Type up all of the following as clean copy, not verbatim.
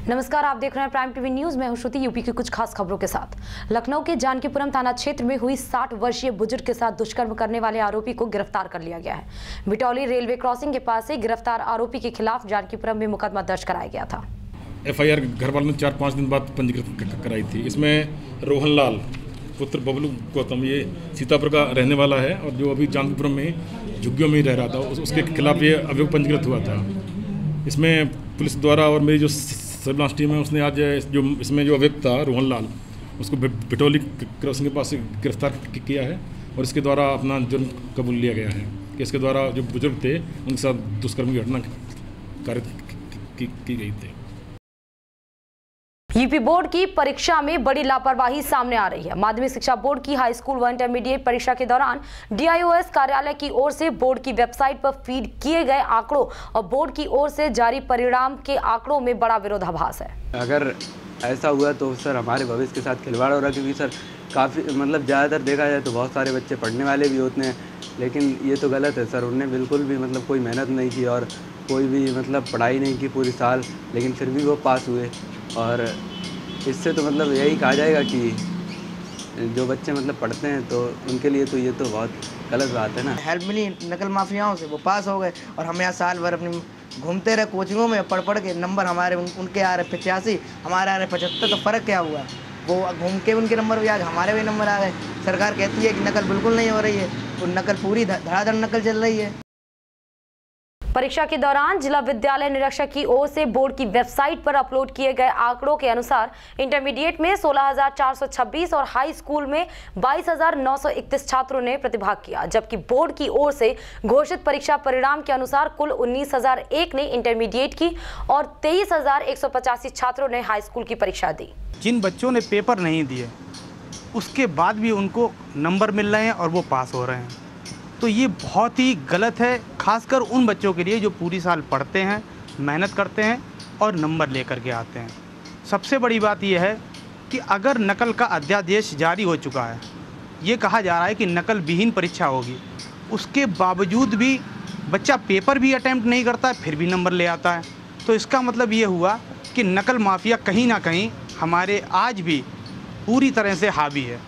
नमस्कार, आप देख रहे हैं प्राइम टीवी न्यूज। मैं हूं श्रुति। यूपी की कुछ खास खबरों के साथ। लखनऊ के जानकीपुरम थाना क्षेत्र में हुई 60 वर्षीय बुजुर्ग के साथ दुष्कर्म करने वाले आरोपी को गिरफ्तार कर लिया गया है। बिटौली रेलवे क्रॉसिंग के पास से गिरफ्तार आरोपी के खिलाफ जानकीपुरम में मुकदमा दर्ज कराया गया था। FIR घर वालों ने 4-5 दिन बाद पंजीकृत कराई थी। इसमें रोहन लाल पुत्र बबलू गौतम ये सीतापुर का रहने वाला है और जो अभी जानकीपुरम में झुग्गियों में रह रहा था, उसके खिलाफ ये अभियोग पंजीकृत हुआ था। इसमें पुलिस द्वारा और मेरी जो सर्विलांस टीम है उसने आज जो इसमें जो अभियुक्त था रोहन लाल, उसको बिटौली क्रॉसिंग के पास से गिरफ्तार किया है और इसके द्वारा अपना जुर्म कबूल लिया गया है कि इसके द्वारा जो बुजुर्ग थे उनके साथ दुष्कर्म की घटना कारित की गई थी। यूपी बोर्ड की परीक्षा में बड़ी लापरवाही सामने आ रही है। माध्यमिक शिक्षा बोर्ड की हाई स्कूल व इंटरमीडिएट परीक्षा के दौरान DIOS कार्यालय की ओर से बोर्ड की वेबसाइट पर फीड किए गए आंकड़ों और बोर्ड की ओर से जारी परिणाम के आंकड़ों में बड़ा विरोधाभास है। अगर ऐसा हुआ तो सर हमारे भविष्य के साथ खिलवाड़ हो रहा है, क्योंकि सर काफ़ी ज़्यादातर देखा जाए तो बहुत सारे बच्चे पढ़ने वाले भी होते हैं, लेकिन ये तो गलत है सर। उन्होंने बिल्कुल भी कोई मेहनत नहीं की और कोई भी पढ़ाई नहीं की पूरी साल, लेकिन फिर भी वो पास हुए। और इससे तो यही कहा जाएगा कि जो बच्चे पढ़ते हैं तो उनके लिए तो ये तो बहुत गलत बात है ना। हेल्प मिली नकल माफियाओं से, वो पास हो गए और हम यहाँ साल भर अपनी घूमते रहे कोचिंगों में, पढ़ के नंबर हमारे उनके आ रहे 85, हमारे आ रहे 75। तो फ़र्क क्या हुआ? वो घूम के उनके नंबर भी आ गए, हमारे भी नंबर आ गए। सरकार कहती है कि नकल बिल्कुल नहीं हो रही है, तो नकल पूरी धड़ाधड़ नकल चल रही है। परीक्षा के दौरान जिला विद्यालय निरीक्षक की ओर से बोर्ड की वेबसाइट पर अपलोड किए गए आंकड़ों के अनुसार इंटरमीडिएट में 16,426 और हाई स्कूल में 22,931 छात्रों ने प्रतिभाग किया, जबकि बोर्ड की ओर से घोषित परीक्षा परिणाम के अनुसार कुल 19,001 ने इंटरमीडिएट की और 23,185 छात्रों ने हाई स्कूल की परीक्षा दी। जिन बच्चों ने पेपर नहीं दिए उसके बाद भी उनको नंबर मिल रहे हैं और वो पास हो रहे हैं, तो ये बहुत ही गलत है, खासकर उन बच्चों के लिए जो पूरी साल पढ़ते हैं, मेहनत करते हैं और नंबर लेकर के आते हैं। सबसे बड़ी बात यह है कि अगर नकल का अध्यादेश जारी हो चुका है, ये कहा जा रहा है कि नकल विहीन परीक्षा होगी, उसके बावजूद भी बच्चा पेपर भी अटैम्प्ट नहीं करता है फिर भी नंबर ले आता है, तो इसका मतलब ये हुआ कि नकल माफिया कहीं ना कहीं हमारे आज भी पूरी तरह से हावी है।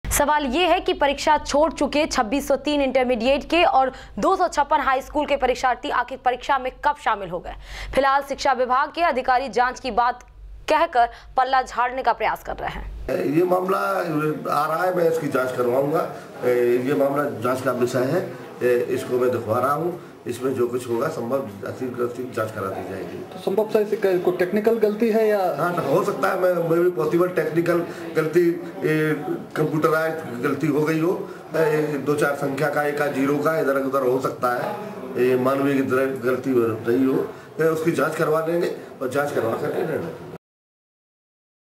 सवाल ये है कि परीक्षा छोड़ चुके 2603 इंटरमीडिएट के और 256 हाई स्कूल के परीक्षार्थी आखिर परीक्षा में कब शामिल हो गए। फिलहाल शिक्षा विभाग के अधिकारी जांच की बात कहकर पल्ला झाड़ने का प्रयास कर रहे हैं। ये मामला आ रहा है, मैं इसकी जांच करवाऊंगा। ये मामला जांच का विषय है, इसको मैं दिखवा रहा हूँ। इसमें जो कुछ होगा संभव जांच करा दी जाएगी। तो संभव से कोई टेक्निकल गलती है या? हाँ, हो सकता है मैं भी पॉसिबल टेक्निकल गलती, कंप्यूटराइज गलती हो गई हो। 2-4 संख्या का, एक 0 का इधर उधर हो सकता है, मानवीय गलती रही हो। उसकी जांच करवा लेंगे और जांच करवा करके निर्णय।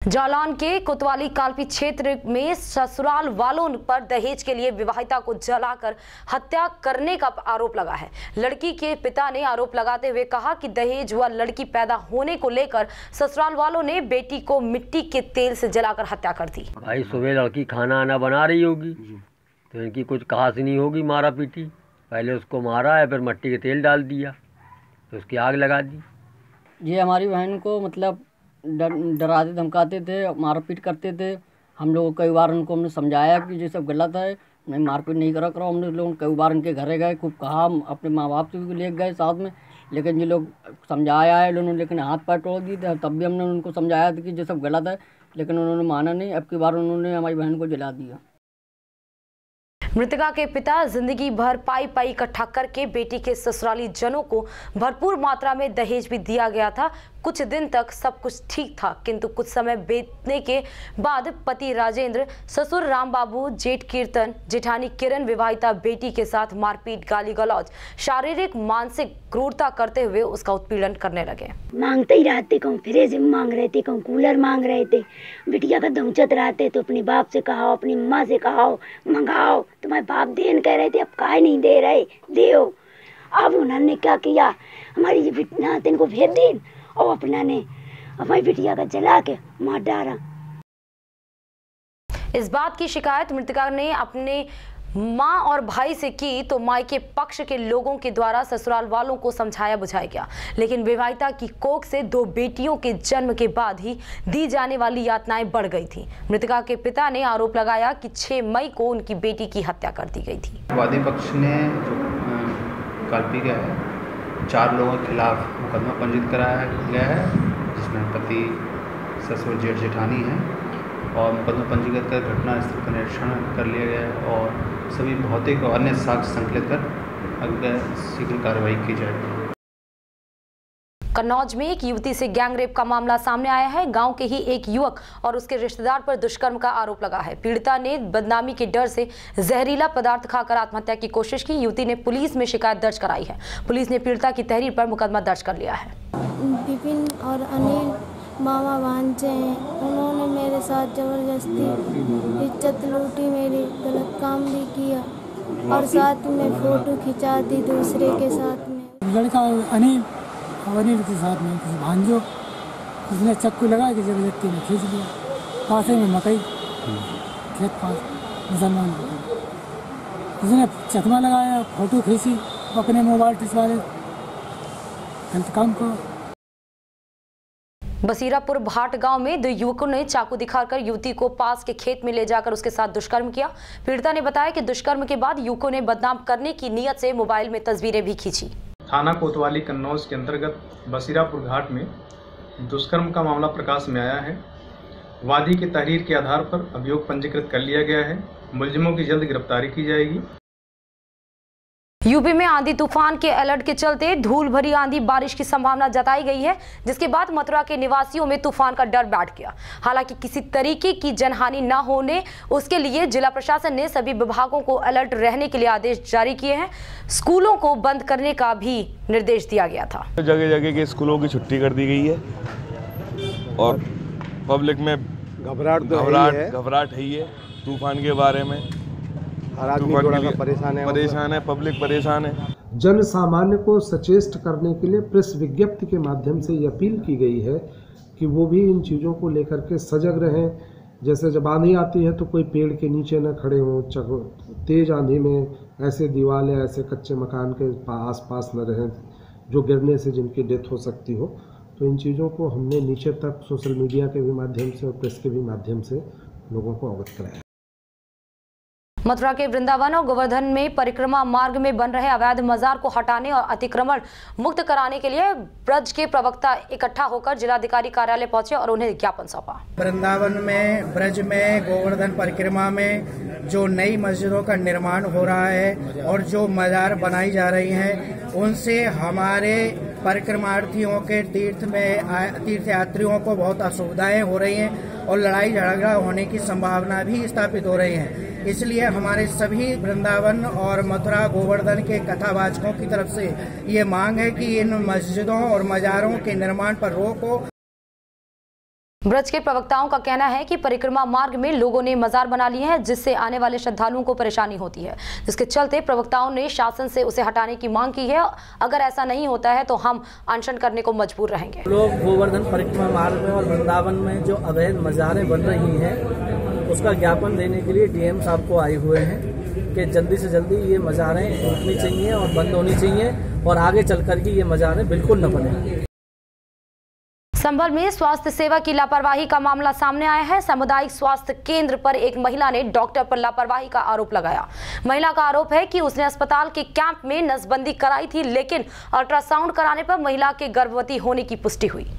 जालौन के कोतवाली कालपी क्षेत्र में ससुराल वालों पर दहेज के लिए विवाहिता को जलाकर हत्या करने का आरोप लगा है। लड़की के पिता ने आरोप लगाते हुए कहा कि दहेज व लड़की पैदा होने को लेकर ससुराल वालों ने बेटी को मिट्टी के तेल से जलाकर हत्या कर दी। भाई सुबह लड़की खाना आना बना रही होगी तो इनकी कुछ कहासुनी नहीं होगी, मारा पीटी। पहले उसको मारा है, फिर मिट्टी के तेल डाल दिया, तो उसकी आग लगा दी। ये हमारी बहन को डराते धमकाते थे, मारपीट करते थे। हम लोग कई बार उनको हमने समझाया कि ये सब गलत है, नहीं मारपीट नहीं करो। हमने लोग कई बार उनके घरे गए, खूब कहा, अपने माँ बाप से भी ले गए साथ में, लेकिन ये लोग समझाया है उन्होंने, लेकिन हाथ पैर तोड़ दिए थे। तब भी हमने उनको समझाया था कि ये सब गलत है, लेकिन उन्होंने माना नहीं। अब की बार उन्होंने हमारी बहन को जला दिया। मृतका के पिता जिंदगी भर पाई इकट्ठा करके बेटी के ससुराली जनों को भरपूर मात्रा में दहेज भी दिया गया था। कुछ दिन तक सब कुछ ठीक था, किंतु कुछ समय बीतने के बाद पति राजेंद्र, ससुर राम बाबू, जेठ कीर्तन, जेठानी किरण विवाहिता बेटी के साथ मारपीट, गाली गलौज, शारीरिक मानसिक क्रूरता करते हुए उसका उत्पीड़न करने लगे। मांगते ही रहते, कहूँ फ्रिज मांग रहे थे, कहूँ कूलर मांग रहे थे। बिटिया का दौचत रहते तो अपने बाप से कहा, अपनी माँ से कहा मंगाओ, तुम्हारे बाप देन कह रहे थे, अब काहे नहीं दे रहे, देओ। अब उन्होंने क्या किया, हमारी नातिन को भेज दी और अपना ने हमारी बिटिया का जला के मार डाला। इस बात की शिकायत मृतका ने अपने मां और भाई से की तो मायके पक्ष के लोगों के द्वारा ससुराल वालों को समझाया बुझाया गया, लेकिन विवाहिता की कोख से 2 बेटियों के जन्म के बाद ही दी जाने वाली यातनाएं बढ़ गई थी। मृतका के पिता ने आरोप लगाया कि 6 मई को उनकी बेटी की हत्या कर दी गई थी। वादी पक्ष ने जो कल्पी गया है 4 लोगों के खिलाफ मुकदमा पंजीकृत कराया गया है, जिसमें पति, ससुर, जेठ, जेठानी है और मुकदमा पंजीकृत कर घटनास्थल का निरीक्षण कर लिया गया है और सभी भौतिक और अन्य साक्ष्य संकलित कर अगले शीघ्र कार्रवाई की जाएगी। कन्नौज में एक युवती से गैंगरेप का मामला सामने आया है। गांव के ही एक युवक और उसके रिश्तेदार पर दुष्कर्म का आरोप लगा है। पीड़िता ने बदनामी के डर से जहरीला पदार्थ खाकर आत्महत्या की कोशिश की। युवती ने पुलिस में शिकायत दर्ज कराई है। पुलिस ने पीड़िता की तहरीर पर मुकदमा दर्ज कर लिया है। विपिन और अनिल मामा भांजे हैं, उन्होंने मेरे साथ जबरदस्ती इज्जत लूटी, मेरी गलत काम भी किया और साथ में फोटो खिंचा दी दूसरे के साथ में। लड़का अनिल के साथ में किसी भांजो, उसने चक्कू लगा के जबरदस्ती में खींच लिया। पासे में मकई खेत पास मुसलमान, उसने चकमा लगाया, फोटो खींची, अपने मोबाइल टिचवा ले, गलत काम को। बसीरापुर भाट गांव में 2 युवकों ने चाकू दिखाकर युवती को पास के खेत में ले जाकर उसके साथ दुष्कर्म किया। पीड़िता ने बताया कि दुष्कर्म के बाद युवकों ने बदनाम करने की नीयत से मोबाइल में तस्वीरें भी खींची। थाना कोतवाली कन्नौज के अंतर्गत बसीरापुर घाट में दुष्कर्म का मामला प्रकाश में आया है। वादी की तहरीर के आधार पर अभियोग पंजीकृत कर लिया गया है। मुलजिमों की जल्द गिरफ्तारी की जाएगी। यूपी में आंधी तूफान के अलर्ट के चलते धूल भरी आंधी बारिश की संभावना जताई गई है, जिसके बाद मथुरा के निवासियों में तूफान का डर बैठ गया। हालांकि किसी तरीके की जनहानि न होने उसके लिए जिला प्रशासन ने सभी विभागों को अलर्ट रहने के लिए आदेश जारी किए हैं। स्कूलों को बंद करने का भी निर्देश दिया गया था। जगह जगह के स्कूलों की छुट्टी कर दी गई है और पब्लिक में घबराहट है ही है तूफान के बारे में। हर आदमी थोड़ा सा परेशान है, पब्लिक परेशान है। जन सामान्य को सचेष्ट करने के लिए प्रेस विज्ञप्ति के माध्यम से ये अपील की गई है कि वो भी इन चीज़ों को लेकर के सजग रहें। जैसे जब आंधी आती है तो कोई पेड़ के नीचे न खड़े हों, तेज आंधी में ऐसे दीवार या ऐसे कच्चे मकान के आसपास न रहें जो गिरने से जिनकी डेथ हो सकती हो। तो इन चीज़ों को हमने नीचे तक सोशल मीडिया के भी माध्यम से और प्रेस के भी माध्यम से लोगों को अवगत कराया। मथुरा के वृंदावन और गोवर्धन में परिक्रमा मार्ग में बन रहे अवैध मजार को हटाने और अतिक्रमण मुक्त कराने के लिए ब्रज के प्रवक्ता इकट्ठा होकर जिलाधिकारी कार्यालय पहुंचे और उन्हें ज्ञापन सौंपा। वृंदावन में, ब्रज में, गोवर्धन परिक्रमा में जो नई मस्जिदों का निर्माण हो रहा है और जो मजार बनाई जा रही हैं, उनसे हमारे परिक्रमार्थियों के तीर्थ यात्रियों को बहुत असुविधाएं हो रही हैं और लड़ाई झगड़ा होने की संभावना भी स्थापित हो रही है। इसलिए हमारे सभी वृंदावन और मथुरा गोवर्धन के कथावाचकों की तरफ से ये मांग है कि इन मस्जिदों और मजारों के निर्माण पर रोक हो। ब्रज के प्रवक्ताओं का कहना है कि परिक्रमा मार्ग में लोगों ने मजार बना लिए हैं, जिससे आने वाले श्रद्धालुओं को परेशानी होती है, जिसके चलते प्रवक्ताओं ने शासन से उसे हटाने की मांग की है। अगर ऐसा नहीं होता है तो हम अनशन करने को मजबूर रहेंगे। लोग गोवर्धन परिक्रमा मार्ग में और वृंदावन में जो अवैध मजारें बन रही हैं, उसका ज्ञापन देने के लिए डीएम साहब को आए हुए हैं कि जल्दी से जल्दी ये मजारें रुकनी चाहिए और बंद होनी चाहिए और आगे चल कर के ये मजारें बिल्कुल न बने। संभल में स्वास्थ्य सेवा की लापरवाही का मामला सामने आया है। सामुदायिक स्वास्थ्य केंद्र पर एक महिला ने डॉक्टर पर लापरवाही का आरोप लगाया। महिला का आरोप है कि उसने अस्पताल के कैंप में नसबंदी कराई थी, लेकिन अल्ट्रासाउंड कराने पर महिला के गर्भवती होने की पुष्टि हुई।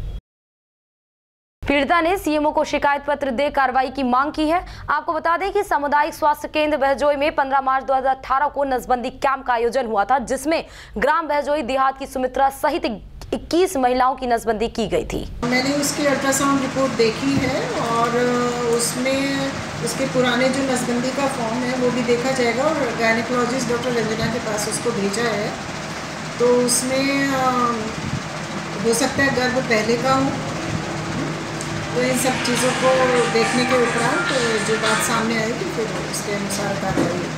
पीड़िता ने सीएमओ को शिकायत पत्र दे कार्रवाई की मांग की है। आपको बता दें कि सामुदायिक स्वास्थ्य केंद्र बहजोई में 15 मार्च 2018 को नसबंदी कैंप का आयोजन हुआ था, जिसमें ग्राम बहजोई देहात की सुमित्रा सहित 21 महिलाओं की नसबंदी की गई थी। मैंने उसकी अल्ट्रासाउंड रिपोर्ट देखी है और उसमें उसके पुराने जो नसबंदी का फॉर्म है वो भी देखा जाएगा और गायनेकोलॉजिस्ट डॉक्टर रंजना के पास उसको भेजा है। तो उसमें हो सकता है गर्भ पहले का हो। तो इन सब चीज़ों को देखने के उपरांत जो बात सामने आएगी फिर उसके अनुसार कार्रवाई।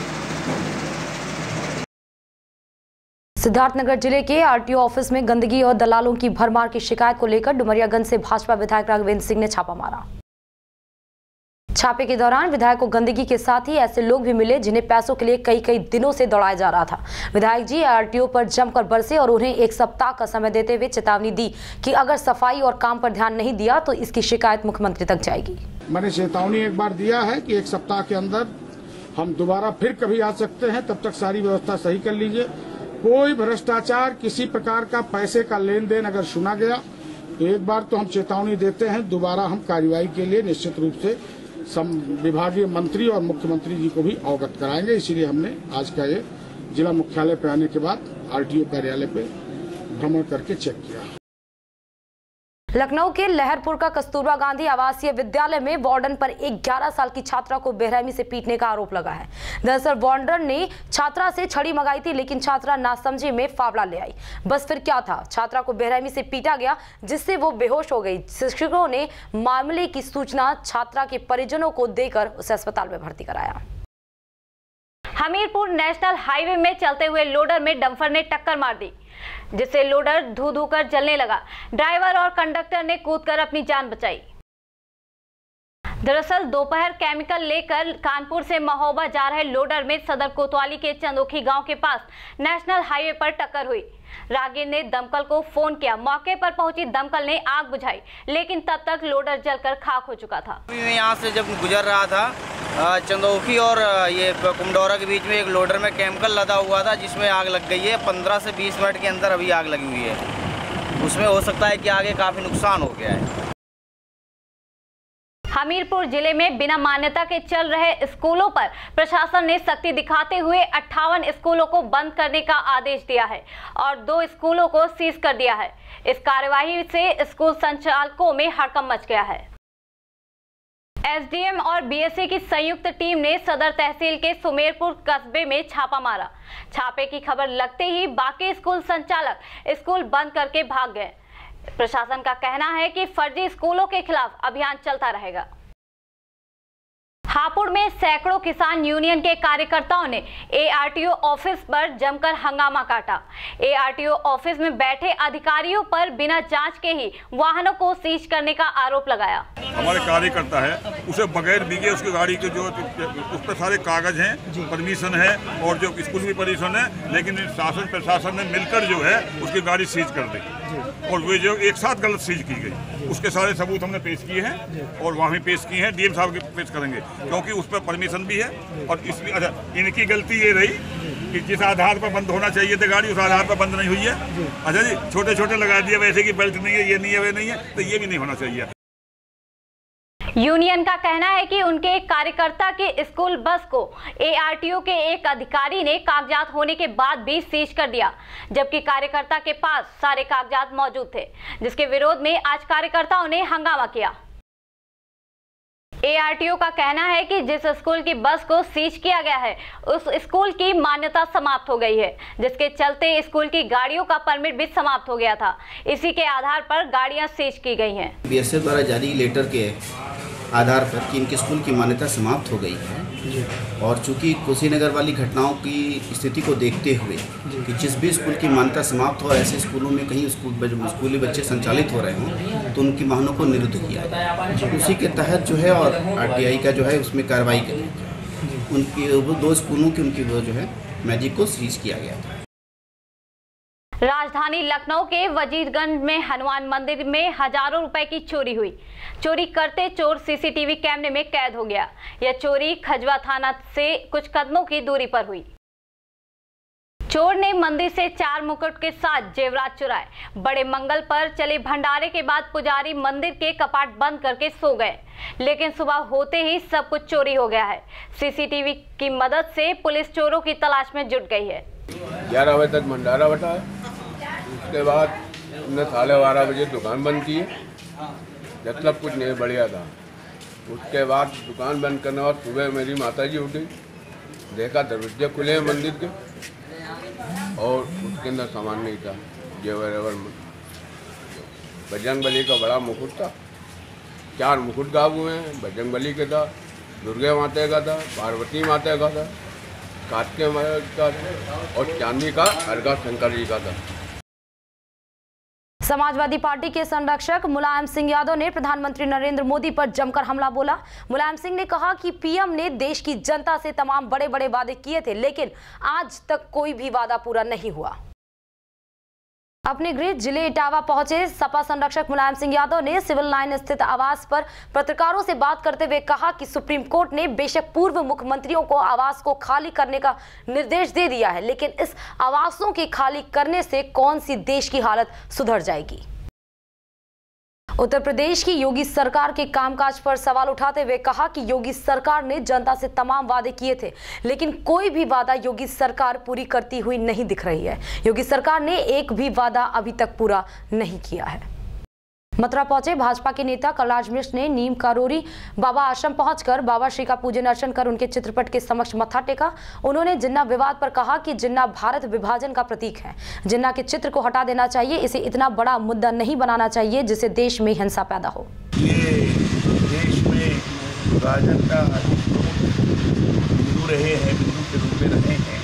सिद्धार्थनगर जिले के आरटीओ ऑफिस में गंदगी और दलालों की भरमार की शिकायत को लेकर डुमरियागंज से भाजपा विधायक राघवेंद्र सिंह ने छापा मारा। छापे के दौरान विधायक को गंदगी के साथ ही ऐसे लोग भी मिले जिन्हें पैसों के लिए कई दिनों से दौड़ाया जा रहा था। विधायक जी आरटीओ पर जमकर बरसे और उन्हें 1 सप्ताह का समय देते हुए चेतावनी दी कि अगर सफाई और काम पर ध्यान नहीं दिया तो इसकी शिकायत मुख्यमंत्री तक जाएगी। मैंने चेतावनी एक बार दिया है कि 1 सप्ताह के अंदर हम दोबारा फिर कभी आ सकते हैं, तब तक सारी व्यवस्था सही कर लीजिए। कोई भ्रष्टाचार, किसी प्रकार का पैसे का लेन देन अगर सुना गया तो एक बार तो हम चेतावनी देते हैं, दोबारा हम कार्रवाई के लिए निश्चित रूप से विभागीय मंत्री और मुख्यमंत्री जी को भी अवगत कराएंगे। इसीलिए हमने आज का ये जिला मुख्यालय पे आने के बाद आरटीओ कार्यालय पे भ्रमण करके चेक किया। लखनऊ के लहरपुर का कस्तूरबा गांधी आवासीय विद्यालय में वार्डन पर एक 11 साल की छात्रा को बेरहमी से पीटने का आरोप लगा है। दरअसल वार्डन ने छात्रा से छड़ी मंगाई थी, लेकिन छात्रा नासमझी में फावड़ा ले आई। बस फिर क्या था, छात्रा को बेरहमी से पीटा गया जिससे वो बेहोश हो गई। शिक्षकों ने मामले की सूचना छात्रा के परिजनों को देकर उसे अस्पताल में भर्ती कराया। हमीरपुर नेशनल हाईवे में चलते हुए लोडर में डंपर ने टक्कर मार दी, जिससे लोडर धू कर जलने लगा। ड्राइवर और कंडक्टर ने कूदकर अपनी जान बचाई। दरअसल दोपहर केमिकल लेकर कानपुर से महोबा जा रहे लोडर में सदर कोतवाली के चंदोखी गांव के पास नेशनल हाईवे पर टक्कर हुई। राहगीर ने दमकल को फोन किया। मौके पर पहुंची दमकल ने आग बुझाई, लेकिन तब तक लोडर जलकर खाक हो चुका था। मैं यहाँ से जब गुजर रहा था चंदोखी और ये कुमडौरा के बीच में एक लोडर में केमिकल लदा हुआ था जिसमें आग लग गई है। 15 से 20 मिनट के अंदर अभी आग लगी हुई है। उसमें हो सकता है कि आगे काफ़ी नुकसान हो गया है। हमीरपुर जिले में बिना मान्यता के चल रहे स्कूलों पर प्रशासन ने सख्ती दिखाते हुए 58 स्कूलों को बंद करने का आदेश दिया है और 2 स्कूलों को सीज कर दिया है। इस कार्यवाही से स्कूल संचालकों में हड़कंप मच गया है। एसडीएम और बीएसए की संयुक्त टीम ने सदर तहसील के सुमेरपुर कस्बे में छापा मारा। छापे की खबर लगते ही बाकी स्कूल संचालक स्कूल बंद करके भाग गए। प्रशासन का कहना है कि फर्जी स्कूलों के खिलाफ अभियान चलता रहेगा। हापुड़ में सैकड़ों किसान यूनियन के कार्यकर्ताओं ने एआरटीओ ऑफिस पर जमकर हंगामा काटा। एआरटीओ ऑफिस में बैठे अधिकारियों पर बिना जांच के ही वाहनों को सीज करने का आरोप लगाया। हमारे कार्यकर्ता है, उसे बगैर बीगे उसकी गाड़ी के जो उस पर सारे कागज हैं, परमिशन है और जो स्कूल की परमिशन है, लेकिन शासन प्रशासन ने मिलकर जो है उसकी गाड़ी सीज कर दी और वे जो एक साथ गलत सीज की गई, उसके सारे सबूत हमने पेश किए हैं और वहाँ भी पेश किए हैं। डीएम साहब के पेश करेंगे क्योंकि उस पर परमिशन भी है और इसलिए अच्छा इनकी गलती ये रही कि जिस आधार पर बंद होना चाहिए था गाड़ी, उस आधार पर बंद नहीं हुई है। अच्छा जी, छोटे छोटे लगा दिए वैसे कि बेल्ट नहीं है, ये नहीं है, वे नहीं है, तो ये भी नहीं होना चाहिए। यूनियन का कहना है कि उनके एक कार्यकर्ता की स्कूल बस को एआरटीओ के एक अधिकारी ने कागजात होने के बाद भी सीज कर दिया, जबकि कार्यकर्ता के पास सारे कागजात मौजूद थे, जिसके विरोध में आज कार्यकर्ताओं ने हंगामा किया। एआरटीओ का कहना है कि जिस स्कूल की बस को सीज किया गया है उस स्कूल की मान्यता समाप्त हो गई है, जिसके चलते स्कूल की गाड़ियों का परमिट भी समाप्त हो गया था। इसी के आधार पर गाड़ियां सीज की गई हैं। बीएसए द्वारा जारी लेटर के आधार पर कि इनके स्कूल की मान्यता समाप्त हो गई है और चूंकि कुशीनगर वाली घटनाओं की स्थिति को देखते हुए कि जिस भी स्कूल की मान्यता समाप्त हो ऐसे स्कूलों में कहीं स्कूली बच्चे संचालित हो रहे हों तो उनकी वाहनों को निरुद्ध किया जाए। उसी के तहत जो है और आरटीआई का जो है उसमें कार्रवाई करें। उनकी 2 स्कूलों की उनकी जो है मैजिक को सीज किया गया था। राजधानी लखनऊ के वजीरगंज में हनुमान मंदिर में हजारों रुपए की चोरी हुई। चोरी करते चोर सीसीटीवी कैमरे में कैद हो गया। यह चोरी खजवा थाना से कुछ कदमों की दूरी पर हुई। चोर ने मंदिर से 4 मुकुट के साथ जेवरात चुराए। बड़े मंगल पर चले भंडारे के बाद पुजारी मंदिर के कपाट बंद करके सो गए, लेकिन सुबह होते ही सब कुछ चोरी हो गया है। सीसीटीवी की मदद से पुलिस चोरों की तलाश में जुट गई है। 11 बजे तक भंडारा बटा है, उसके बाद हमने 12:30 बजे दुकान बंद की है, मतलब कुछ नहीं बढ़िया था। उसके बाद दुकान बंद करने बाद सुबह मेरी माताजी उठी, देखा दरवाजे खुले हैं मंदिर के और उसके अंदर सामान नहीं था। जेवर बजरंगबली का बड़ा मुकुट था, 4 मुकुट गायब हुए हैं। बजरंगबली का था, दुर्गा माता का था, पार्वती माता का था, कार्तिकेय का था और चांदी का अर्घा शंकर जी का था। समाजवादी पार्टी के संरक्षक मुलायम सिंह यादव ने प्रधानमंत्री नरेंद्र मोदी पर जमकर हमला बोला। मुलायम सिंह ने कहा कि पीएम ने देश की जनता से तमाम बड़े बड़े वादे किए थे, लेकिन आज तक कोई भी वादा पूरा नहीं हुआ। अपने गृह जिले इटावा पहुंचे सपा संरक्षक मुलायम सिंह यादव ने सिविल लाइन स्थित आवास पर पत्रकारों से बात करते हुए कहा कि सुप्रीम कोर्ट ने बेशक पूर्व मुख्यमंत्रियों को आवास को खाली करने का निर्देश दे दिया है, लेकिन इस आवासों के खाली करने से कौन सी देश की हालत सुधर जाएगी। उत्तर प्रदेश की योगी सरकार के कामकाज पर सवाल उठाते हुए कहा कि योगी सरकार ने जनता से तमाम वादे किए थे, लेकिन कोई भी वादा योगी सरकार पूरी करती हुई नहीं दिख रही है। योगी सरकार ने एक भी वादा अभी तक पूरा नहीं किया है। मथुरा पहुंचे भाजपा के नेता कलराज मिश्र ने नीम कारोरी बाबा आश्रम पहुंचकर बाबा श्री का पूजन अर्चन कर उनके चित्रपट के समक्ष मत्था टेका। उन्होंने जिन्ना विवाद पर कहा कि जिन्ना भारत विभाजन का प्रतीक है, जिन्ना के चित्र को हटा देना चाहिए, इसे इतना बड़ा मुद्दा नहीं बनाना चाहिए जिससे देश में हिंसा पैदा हो। ये देश में विभाजन का बिंदु रहे हैं, बिंदु के रूप में रहे हैं,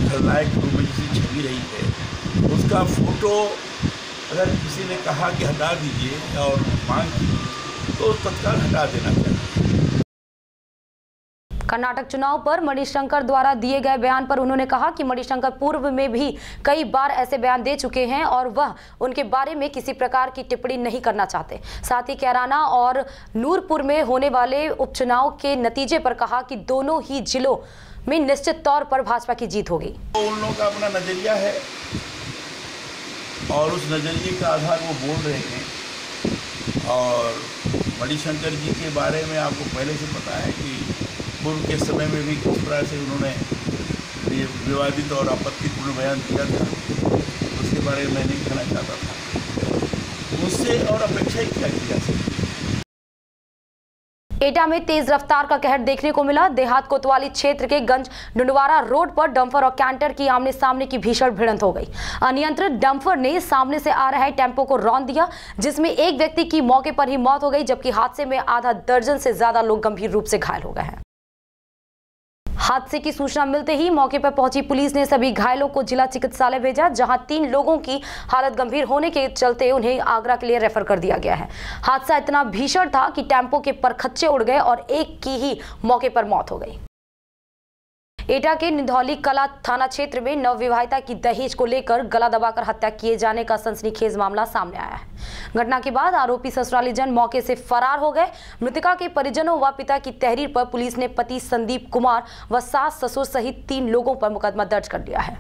खलनायक रूप में जिसकी छवि रही है, उसका फोटो अगर किसी ने कहा कि हटा दीजिए और मांग की तो तत्काल हटा देना चाहिए। कर्नाटक चुनाव पर मणिशंकर द्वारा दिए गए बयान पर उन्होंने कहा कि मणिशंकर पूर्व में भी कई बार ऐसे बयान दे चुके हैं और वह उनके बारे में किसी प्रकार की टिप्पणी नहीं करना चाहते। साथ ही कैराना और नूरपुर में होने वाले उपचुनाव के नतीजे पर कहा कि दोनों ही जिलों में निश्चित तौर पर भाजपा की जीत होगी। उन लोगों का अपना नजरिया है और उस नज़रिए का आधार वो बोल रहे हैं। और मणिशंकर जी के बारे में आपको पहले से पता है कि पूर्व के समय में भी किस तरह से उन्होंने ये विवादित और आपत्तिपूर्ण बयान दिया था, उसके बारे में मैं नहीं कहना चाहता था। उससे और अपेक्षा ही क्या की जा सकती है। एटा में तेज रफ्तार का कहर देखने को मिला। देहात कोतवाली क्षेत्र के गंज डुंडवारा रोड पर डंपर और कैंटर की आमने सामने की भीषण भिड़ंत हो गई। अनियंत्रित डंपर ने सामने से आ रहे टेम्पो को रौंद दिया, जिसमें एक व्यक्ति की मौके पर ही मौत हो गई, जबकि हादसे में आधा दर्जन से ज्यादा लोग गंभीर रूप से घायल हो गए हैं। हादसे की सूचना मिलते ही मौके पर पहुंची पुलिस ने सभी घायलों को जिला चिकित्सालय भेजा, जहां 3 लोगों की हालत गंभीर होने के चलते उन्हें आगरा के लिए रेफर कर दिया गया है। हादसा इतना भीषण था कि टेम्पो के परखच्चे उड़ गए और एक की ही मौके पर मौत हो गई। एटा के निधौली कला थाना क्षेत्र में नवविवाहिता की दहेज को लेकर गला दबाकर हत्या किए जाने का सनसनीखेज मामला सामने आया है। घटना के बाद आरोपी ससुरालीजन मौके से फरार हो गए। मृतका के परिजनों व पिता की तहरीर पर पुलिस ने पति संदीप कुमार व सास ससुर सहित 3 लोगों पर मुकदमा दर्ज कर लिया है।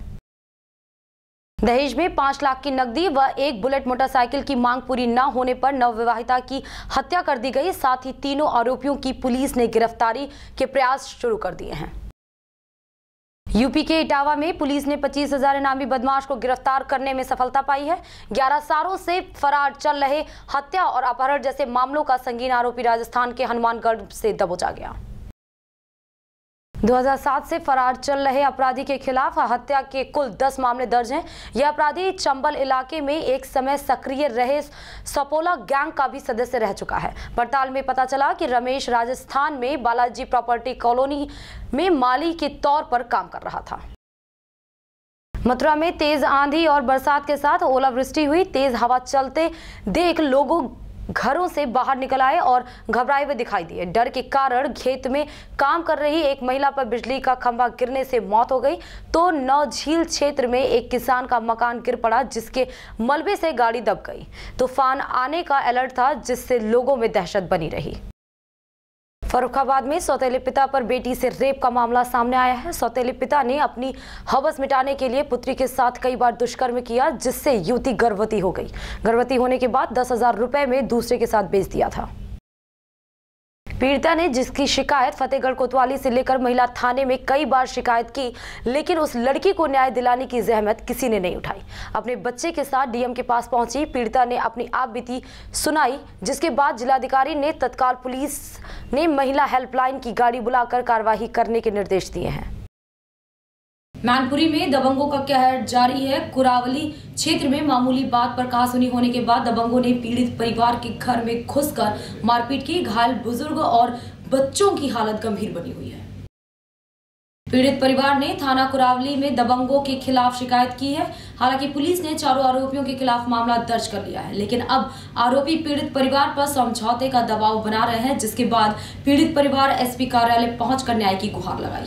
दहेज में 5 लाख की नकदी व 1 बुलेट मोटरसाइकिल की मांग पूरी न होने पर नवविवाहिता की हत्या कर दी गई। साथ ही तीनों आरोपियों की पुलिस ने गिरफ्तारी के प्रयास शुरू कर दिए हैं। यूपी के इटावा में पुलिस ने 25,000 इनामी बदमाश को गिरफ्तार करने में सफलता पाई है। 11 सालों से फरार चल रहे हत्या और अपहरण जैसे मामलों का संगीन आरोपी राजस्थान के हनुमानगढ़ से दबोचा गया। 2007 से फरार चल रहे अपराधी के खिलाफ हत्या के कुल 10 मामले दर्ज हैं। यह अपराधी चंबल इलाके में एक समय सक्रिय रहे सपोला गैंग का भी सदस्य रह चुका है। पड़ताल में पता चला कि रमेश राजस्थान में बालाजी प्रॉपर्टी कॉलोनी में माली के तौर पर काम कर रहा था। मथुरा में तेज आंधी और बरसात के साथ ओलावृष्टि हुई। तेज हवा चलते देख लोगों घरों से बाहर निकल आए और घबराए हुए दिखाई दिए। डर के कारण खेत में काम कर रही एक महिला पर बिजली का खंभा गिरने से मौत हो गई, तो नौझील क्षेत्र में एक किसान का मकान गिर पड़ा, जिसके मलबे से गाड़ी दब गई। तूफान आने का अलर्ट था, जिससे लोगों में दहशत बनी रही। फर्रुखाबाद में सौतेले पिता पर बेटी से रेप का मामला सामने आया है। सौतेले पिता ने अपनी हवस मिटाने के लिए पुत्री के साथ कई बार दुष्कर्म किया, जिससे युवती गर्भवती हो गई। गर्भवती होने के बाद 10,000 रुपए में दूसरे के साथ बेच दिया था। पीड़िता ने, जिसकी शिकायत फतेहगढ़ कोतवाली से लेकर महिला थाने में कई बार शिकायत की, लेकिन उस लड़की को न्याय दिलाने की जहमत किसी ने नहीं उठाई। अपने बच्चे के साथ डीएम के पास पहुंची पीड़िता ने अपनी आप बीती सुनाई, जिसके बाद जिलाधिकारी ने तत्काल पुलिस ने महिला हेल्पलाइन की गाड़ी बुलाकर कार्रवाई करने के निर्देश दिए हैं। मैनपुरी में दबंगों का कहर जारी है। कुरावली क्षेत्र में मामूली बात पर कहासुनी होने के बाद दबंगों ने पीड़ित परिवार के घर में घुसकर मारपीट की। घायल बुजुर्ग और बच्चों की हालत गंभीर बनी हुई है। पीड़ित परिवार ने थाना कुरावली में दबंगों के खिलाफ शिकायत की है। हालांकि पुलिस ने चारों आरोपियों के खिलाफ मामला दर्ज कर लिया है, लेकिन अब आरोपी पीड़ित परिवार पर समझौते का दबाव बना रहे हैं, जिसके बाद पीड़ित परिवार एसपी कार्यालय पहुंचकर न्याय की गुहार लगाई।